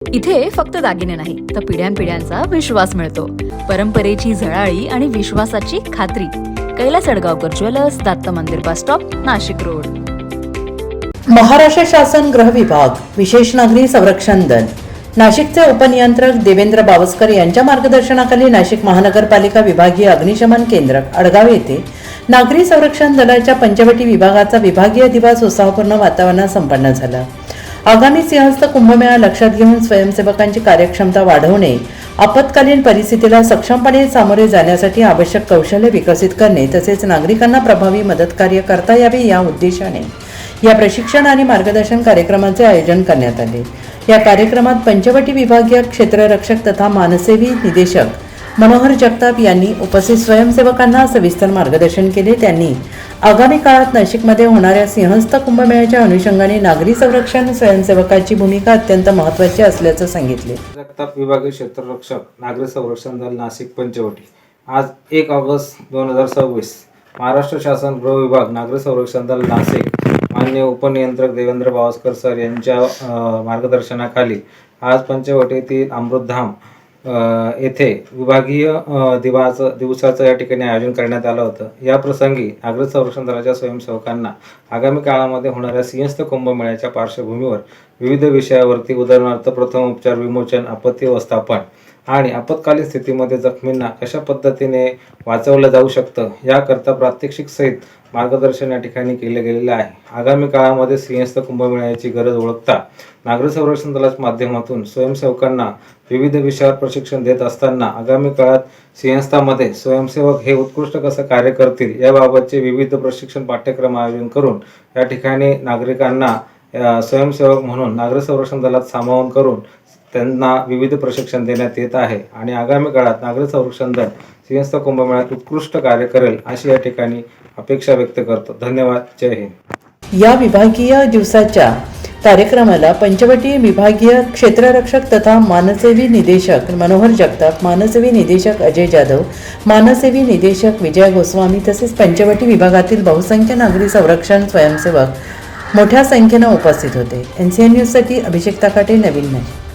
इथे फक्त दागिने नाही तर पिढ्यानपिढ्यांचा विश्वास मिळतो. परंपरेची झळाळी आणि विश्वासाची खात्री. कैलास अडगावकर ज्वेलर्स, दत्त मंदिर bus stop, Nashik road. Maharashtra शासन गृह विभाग, विशेष नागरी संरक्षण दल, नाशिकचे उपनियंत्रक देवेंद्र बावस्कर यांच्या मार्गदर्शनाखाली नाशिक महानगरपालिका विभागीय अग्निशमन केंद्र अडगाव येथे नागरी संरक्षण दलाच्या पंचवटी विभागाचा विभागीय दिवस उत्साहपूर्ण वातावरणात संपन्न झाला. आगामी सिंहस्थ कुंभमेळा लक्षात घेऊन स्वयंसेवकांची कार्यक्षमता वाढवणे, आपत्कालीन परिस्थितीला सक्षमपणे सामोरे जाण्यासाठी आवश्यक कौशल्य विकसित करणे तसेच नागरिकांना प्रभावी मदतकार्य करता यावे या उद्देशाने या प्रशिक्षण आणि मार्गदर्शन कार्यक्रमाचे आयोजन करण्यात आले. या कार्यक्रमात पंचवटी विभागीय क्षेत्ररक्षक तथा मानसेवी निदेशक मनोहर जगताप यांनी उपस्थित स्वयंसेवकांना सविस्तर मार्गदर्शन केले. त्यांनी आगामी काळात नाशिकमध्ये होणाऱ्या सिंहस्थ कुंभमेळ्याच्या अनुषंगाने नागरी संरक्षण स्वयंसेवकाची भूमिका अत्यंत महत्त्वाची असल्याचं सांगितले. जगताप विभागीय क्षेत्ररक्षक नागरी संरक्षण दल नाशिक पंचवटी. आज 1 ऑगस्ट 2026 महाराष्ट्र शासन गृह विभाग नागरी संरक्षण दल नाशिक माननीय उपनियंत्रक देवेंद्र बावस्कर सर यांच्या मार्गदर्शनाखाली आज पंचवटीतील अमृतधाम येथे विभागीय दिवसाचं या ठिकाणी आयोजन करण्यात आलं होतं. या प्रसंगी नागरी संरक्षण दलाच्या स्वयंसेवकांना आगामी काळामध्ये होणाऱ्या सिंहस्थ कुंभमेळ्याच्या पार्श्वभूमीवर विविध विषयावरती उदाहरणार्थ प्रथमोपचार, विमोचन, आपत्ती व्यवस्थापन आणि आपत्कालीन स्थितीमध्ये जखमींना कशा पद्धतीने वाचवलं जाऊ शकतं याकरता प्रात्यक्षिक सहित मार्गदर्शन या ठिकाणी केले गेलेले आहे. आगामी काळामध्ये सिंहस्थ कुंभमेळ्याची गरज ओळखता नागरी संरक्षण दलाच्या माध्यमातून स्वयंसेवकांना विविध विषयावर प्रशिक्षण देत असताना आगामी काळात सिंहस्थामध्ये स्वयंसेवक हे उत्कृष्ट कसं कार्य करतील याबाबतचे विविध प्रशिक्षण पाठ्यक्रम आयोजन करून या ठिकाणी नागरिकांना स्वयंसेवक म्हणून नागरी संरक्षण दलात सामावून करून त्यांना विविध प्रशिक्षण देण्यात येत आहे आणि आगामी काळात नागरी संरक्षण दल सिंहस्थ कुंभमेळ्यात उत्कृष्ट कार्य करेल अशी या ठिकाणी अपेक्षा व्यक्त करतो. धन्यवाद. जय हिंद. या विभागीय दिवसाच्या कार्यक्रमाला पंचवटी विभागीय क्षेत्ररक्षक तथा मानसेवी निदेशक मनोहर जगताप, मानसेवी निदेशक अजय जाधव, मानसेवी निदेशक विजय गोस्वामी तसेच पंचवटी विभागातील बहुसंख्य नागरी संरक्षण स्वयंसेवक मोठ्या संख्येने उपस्थित होते. NCN न्यूजसाठी अभिषेक ताकाटे, नवीन नाशिक.